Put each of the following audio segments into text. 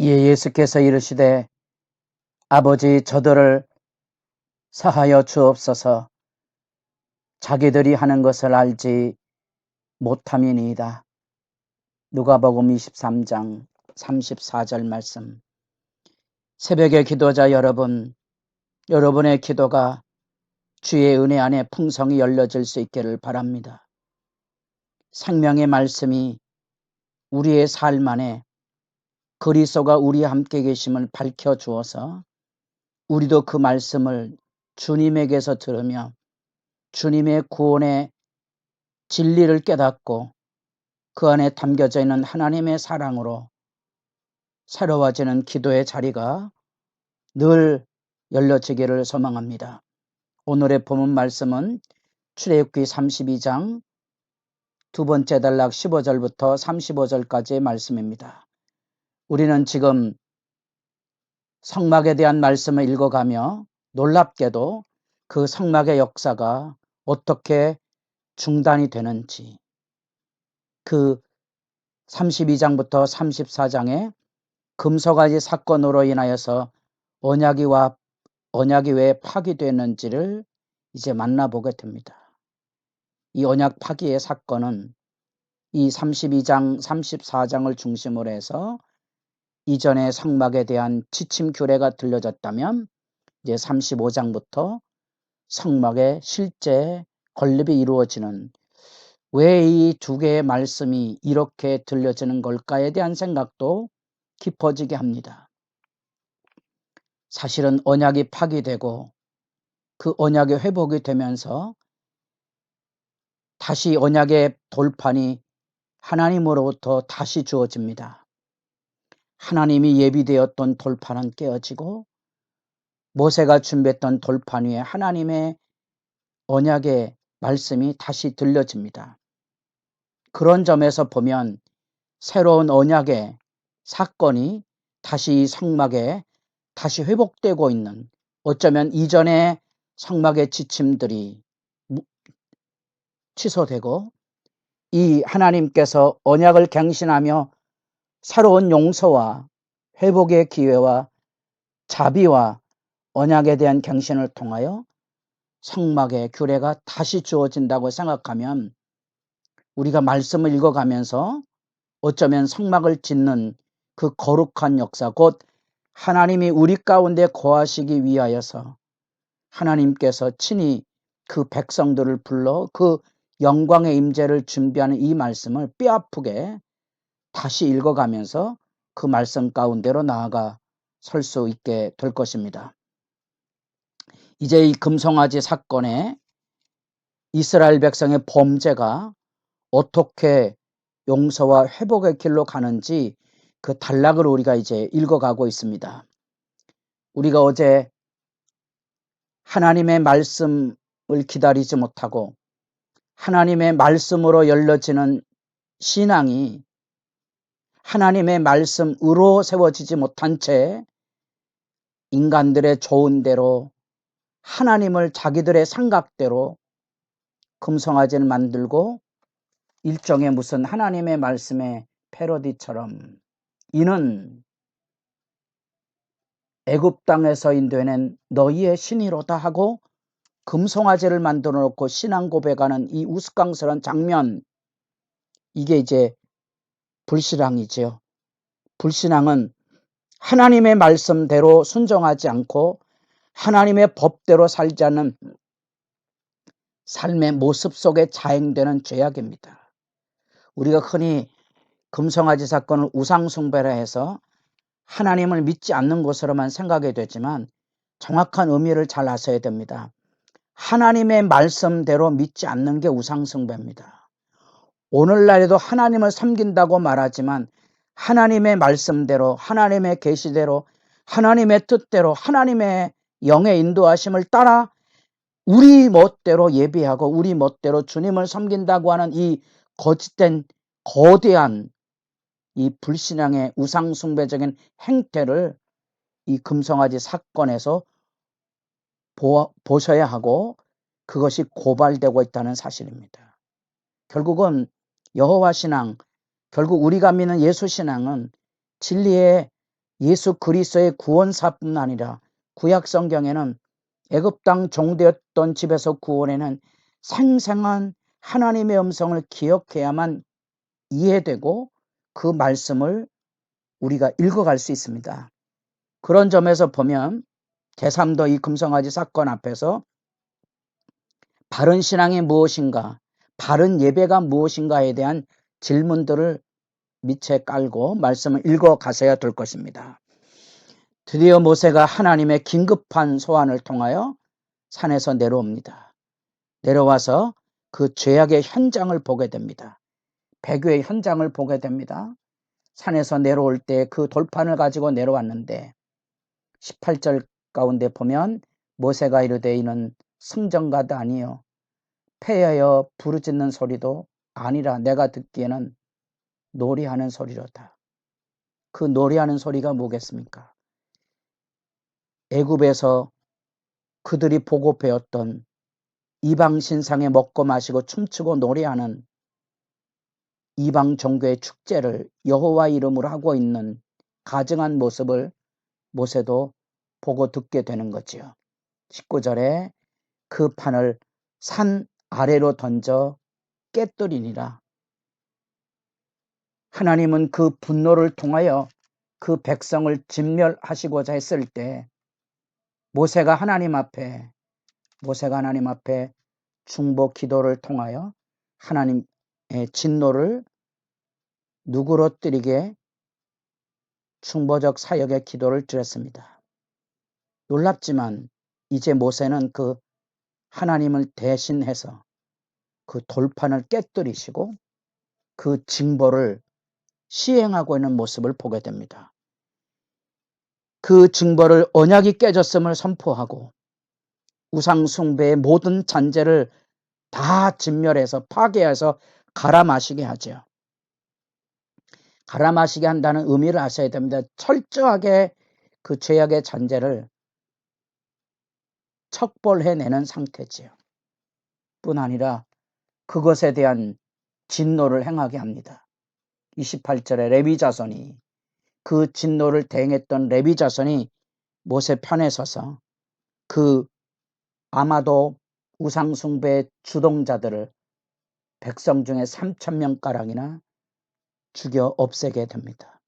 이에 예수께서 이르시되 아버지 저들을 사하여 주옵소서. 자기들이 하는 것을 알지 못함이니이다. 누가복음 23장 34절 말씀. 새벽의 기도자 여러분, 여러분의 기도가 주의 은혜 안에 풍성히 열려질 수 있기를 바랍니다. 생명의 말씀이 우리의 삶 안에 그리스도가 우리와 함께 계심을 밝혀주어서 우리도 그 말씀을 주님에게서 들으며 주님의 구원의 진리를 깨닫고 그 안에 담겨져 있는 하나님의 사랑으로 새로워지는 기도의 자리가 늘 열려지기를 소망합니다. 오늘의 본문 말씀은 출애굽기 32장 두 번째 단락 15절부터 35절까지의 말씀입니다. 우리는 지금 성막에 대한 말씀을 읽어가며 놀랍게도 그 성막의 역사가 어떻게 중단이 되는지, 그 32장부터 34장의 금송아지 사건으로 인하여서 언약이 왜 파기됐는지를 이제 만나보게 됩니다. 이 언약 파기의 사건은 이 32장, 34장을 중심으로 해서 이전의 성막에 대한 지침 규례가 들려졌다면 이제 35장부터 성막의 실제 건립이 이루어지는, 왜 이 두 개의 말씀이 이렇게 들려지는 걸까에 대한 생각도 깊어지게 합니다. 사실은 언약이 파기되고 그 언약이 회복이 되면서 다시 언약의 돌판이 하나님으로부터 다시 주어집니다. 하나님이 예비되었던 돌판은 깨어지고 모세가 준비했던 돌판 위에 하나님의 언약의 말씀이 다시 들려집니다. 그런 점에서 보면 새로운 언약의 사건이 다시 성막에 다시 회복되고 있는, 어쩌면 이전의 성막의 지침들이 취소되고 이 하나님께서 언약을 갱신하며 새로운 용서와 회복의 기회와 자비와 언약에 대한 갱신을 통하여 성막의 규례가 다시 주어진다고 생각하면 우리가 말씀을 읽어가면서 어쩌면 성막을 짓는 그 거룩한 역사, 곧 하나님이 우리 가운데 거하시기 위하여서 하나님께서 친히 그 백성들을 불러 그 영광의 임재를 준비하는 이 말씀을 뼈아프게 다시 읽어가면서 그 말씀 가운데로 나아가 설 수 있게 될 것입니다. 이제 이 금송아지 사건에 이스라엘 백성의 범죄가 어떻게 용서와 회복의 길로 가는지 그 단락을 우리가 이제 읽어가고 있습니다. 우리가 어제 하나님의 말씀을 기다리지 못하고 하나님의 말씀으로 열려지는 신앙이 하나님의 말씀으로 세워지지 못한 채 인간들의 좋은 대로 하나님을 자기들의 생각대로 금송아지를 만들고 일종의 무슨 하나님의 말씀의 패러디처럼 이는 애굽 땅에서 인도해낸 너희의 신이로다 하고 금송아지를 만들어 놓고 신앙 고백하는 이 우스꽝스러운 장면, 이게 이제 불신앙이죠. 불신앙은 하나님의 말씀대로 순종하지 않고 하나님의 법대로 살지 않는 삶의 모습 속에 자행되는 죄악입니다. 우리가 흔히 금송아지 사건을 우상숭배라 해서 하나님을 믿지 않는 것으로만 생각이 되지만 정확한 의미를 잘 아셔야 됩니다. 하나님의 말씀대로 믿지 않는 게 우상숭배입니다. 오늘날에도 하나님을 섬긴다고 말하지만 하나님의 말씀대로, 하나님의 계시대로, 하나님의 뜻대로, 하나님의 영의 인도하심을 따라 우리 멋대로 예배하고 우리 멋대로 주님을 섬긴다고 하는 이 거짓된 거대한 이 불신앙의 우상숭배적인 행태를 이 금송아지 사건에서 보셔야 하고 그것이 고발되고 있다는 사실입니다. 결국은 여호와 신앙, 결국 우리가 믿는 예수 신앙은 진리의 예수 그리스도의 구원사뿐 아니라 구약 성경에는 애굽 땅 종되었던 집에서 구원에는 생생한 하나님의 음성을 기억해야만 이해되고 그 말씀을 우리가 읽어갈 수 있습니다. 그런 점에서 보면 제3도 이 금송아지 사건 앞에서 바른 신앙이 무엇인가, 바른 예배가 무엇인가에 대한 질문들을 밑에 깔고 말씀을 읽어가셔야 될 것입니다. 드디어 모세가 하나님의 긴급한 소환을 통하여 산에서 내려옵니다. 내려와서 그 죄악의 현장을 보게 됩니다. 배교의 현장을 보게 됩니다. 산에서 내려올 때 그 돌판을 가지고 내려왔는데 18절 가운데 보면 모세가 이르되 이는 승전가도 아니요 패하여 부르짖는 소리도 아니라 내가 듣기에는 노래하는 소리로다. 그 노래하는 소리가 뭐겠습니까? 애굽에서 그들이 보고 배웠던 이방 신상에 먹고 마시고 춤추고 노래하는 이방 종교의 축제를 여호와 이름으로 하고 있는 가증한 모습을 모세도 보고 듣게 되는 거지요. 19절에 그 판을 산 아래로 던져 깨뜨리니라. 하나님은 그 분노를 통하여 그 백성을 진멸하시고자 했을 때 모세가 하나님 앞에 중보 기도를 통하여 하나님의 진노를 누그러뜨리게 중보적 사역의 기도를 드렸습니다. 놀랍지만 이제 모세는 그 하나님을 대신해서 그 돌판을 깨뜨리시고 그 징벌을 시행하고 있는 모습을 보게 됩니다. 그 징벌을 언약이 깨졌음을 선포하고 우상 숭배의 모든 잔재를 다 진멸해서 파괴해서 갈아 마시게 하죠. 갈아 마시게 한다는 의미를 아셔야 됩니다. 철저하게 그 죄악의 잔재를 척벌해내는 상태지요. 뿐 아니라 그것에 대한 진노를 행하게 합니다. 28절에 레위 자손이 그 진노를 대행했던 레위 자손이 모세 편에 서서 그 아마도 우상 숭배의 주동자들을 백성 중에 3,000명가량이나 죽여 없애게 됩니다.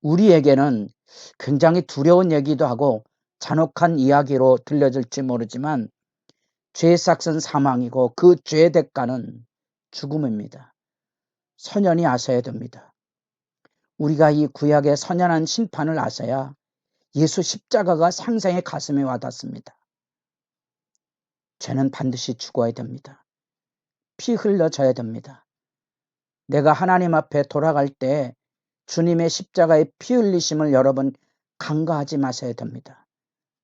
우리에게는 굉장히 두려운 얘기도 하고 잔혹한 이야기로 들려질지 모르지만 죄의 삭은 사망이고 그 죄의 대가는 죽음입니다. 선연히 아셔야 됩니다. 우리가 이 구약의 선연한 심판을 아셔야 예수 십자가가 생생히 가슴에 와닿습니다. 죄는 반드시 죽어야 됩니다. 피 흘려져야 됩니다. 내가 하나님 앞에 돌아갈 때 주님의 십자가의 피 흘리심을 여러분 간과하지 마셔야 됩니다.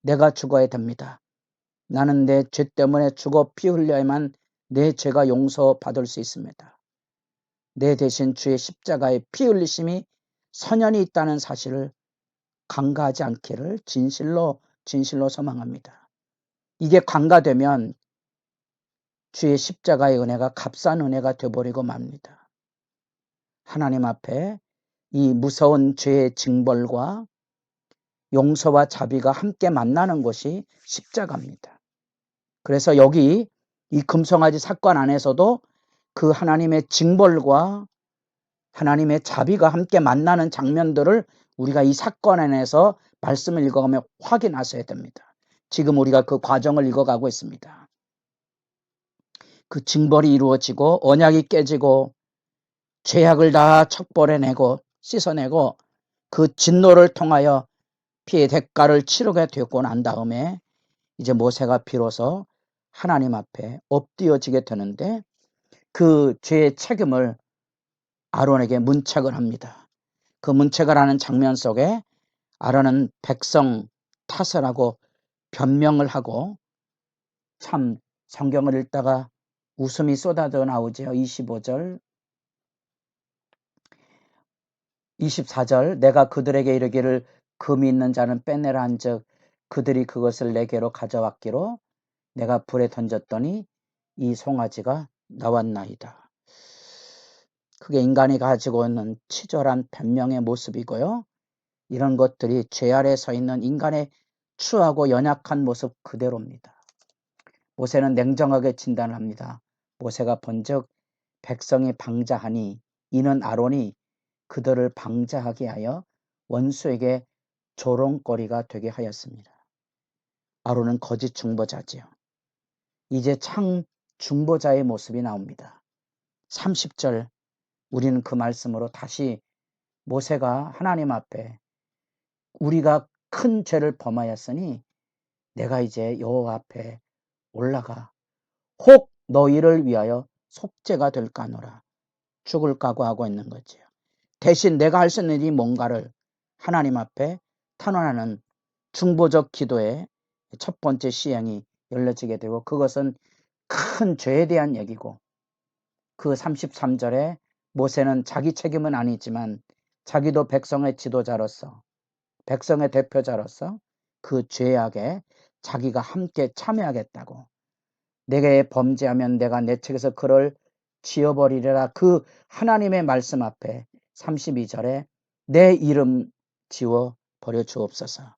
내가 죽어야 됩니다. 나는 내 죄 때문에 죽어 피 흘려야만 내 죄가 용서받을 수 있습니다. 내 대신 주의 십자가의 피 흘리심이 선연히 있다는 사실을 간과하지 않기를 진실로 소망합니다. 이게 간과되면 주의 십자가의 은혜가 값싼 은혜가 되어버리고 맙니다. 하나님 앞에 이 무서운 죄의 징벌과 용서와 자비가 함께 만나는 것이 십자가입니다. 그래서 여기 이 금송아지 사건 안에서도 그 하나님의 징벌과 하나님의 자비가 함께 만나는 장면들을 우리가 이 사건 안에서 말씀을 읽어가며 확인하셔야 됩니다. 지금 우리가 그 과정을 읽어가고 있습니다. 그 징벌이 이루어지고 언약이 깨지고 죄악을 다 척벌해내고 씻어내고 그 진노를 통하여 피의 대가를 치르게 되고 난 다음에 이제 모세가 비로소 하나님 앞에 엎드려지게 되는데 그 죄의 책임을 아론에게 문책을 합니다. 그 문책을 하는 장면 속에 아론은 백성 탓을 하고 변명을 하고 참 성경을 읽다가 웃음이 쏟아져 나오죠. 25절 24절 내가 그들에게 이르기를 금이 있는 자는 빼내라 한즉 그들이 그것을 내게로 가져왔기로 내가 불에 던졌더니 이 송아지가 나왔나이다. 그게 인간이 가지고 있는 치졸한 변명의 모습이고요. 이런 것들이 죄 아래 서 있는 인간의 추하고 연약한 모습 그대로입니다. 모세는 냉정하게 진단합니다. 모세가 본즉 백성이 방자하니 이는 아론이 그들을 방자하게 하여 원수에게 조롱거리가 되게 하였습니다. 아론은 거짓 중보자지요. 이제 참 중보자의 모습이 나옵니다. 30절 우리는 그 말씀으로 다시 모세가 하나님 앞에 우리가 큰 죄를 범하였으니 내가 이제 여호와 앞에 올라가 혹 너희를 위하여 속죄가 될까 하노라. 죽을 각오하고 있는 거지요. 대신 내가 할 수 있는 일이 뭔가를 하나님 앞에 탄원하는 중보적 기도의 첫 번째 시행이 열려지게 되고 그것은 큰 죄에 대한 얘기고 그 33절에 모세는 자기 책임은 아니지만 자기도 백성의 지도자로서 백성의 대표자로서 그 죄악에 자기가 함께 참여하겠다고 내게 범죄하면 내가 내 책에서 그를 지어버리리라 그 하나님의 말씀 앞에 32절에 내 이름 지워 버려 주옵소서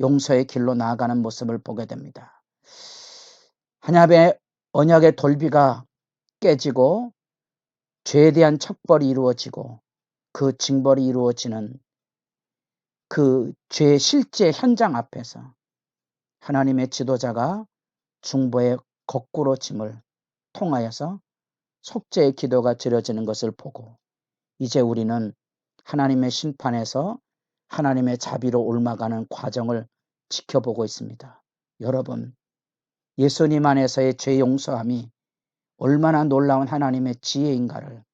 용서의 길로 나아가는 모습을 보게 됩니다. 하나님의 언약의 돌비가 깨지고 죄에 대한 척벌이 이루어지고 그 징벌이 이루어지는 그 죄의 실제 현장 앞에서 하나님의 지도자가 중보의 거꾸로 짐을 통하여서 속죄의 기도가 드려지는 것을 보고 이제 우리는 하나님의 심판에서 하나님의 자비로 옮아가는 과정을 지켜보고 있습니다. 여러분, 예수님 안에서의 죄 용서함이 얼마나 놀라운 하나님의 지혜인가를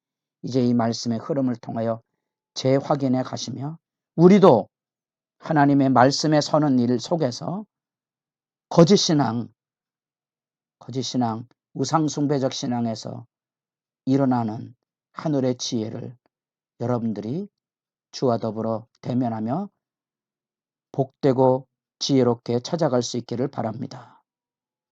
이제 이 말씀의 흐름을 통하여 재확인해 가시며 우리도 하나님의 말씀에 서는 일 속에서 거짓신앙, 우상숭배적 신앙에서 일어나는 하늘의 지혜를 여러분들이 주와 더불어 대면하며 복되고 지혜롭게 찾아갈 수 있기를 바랍니다.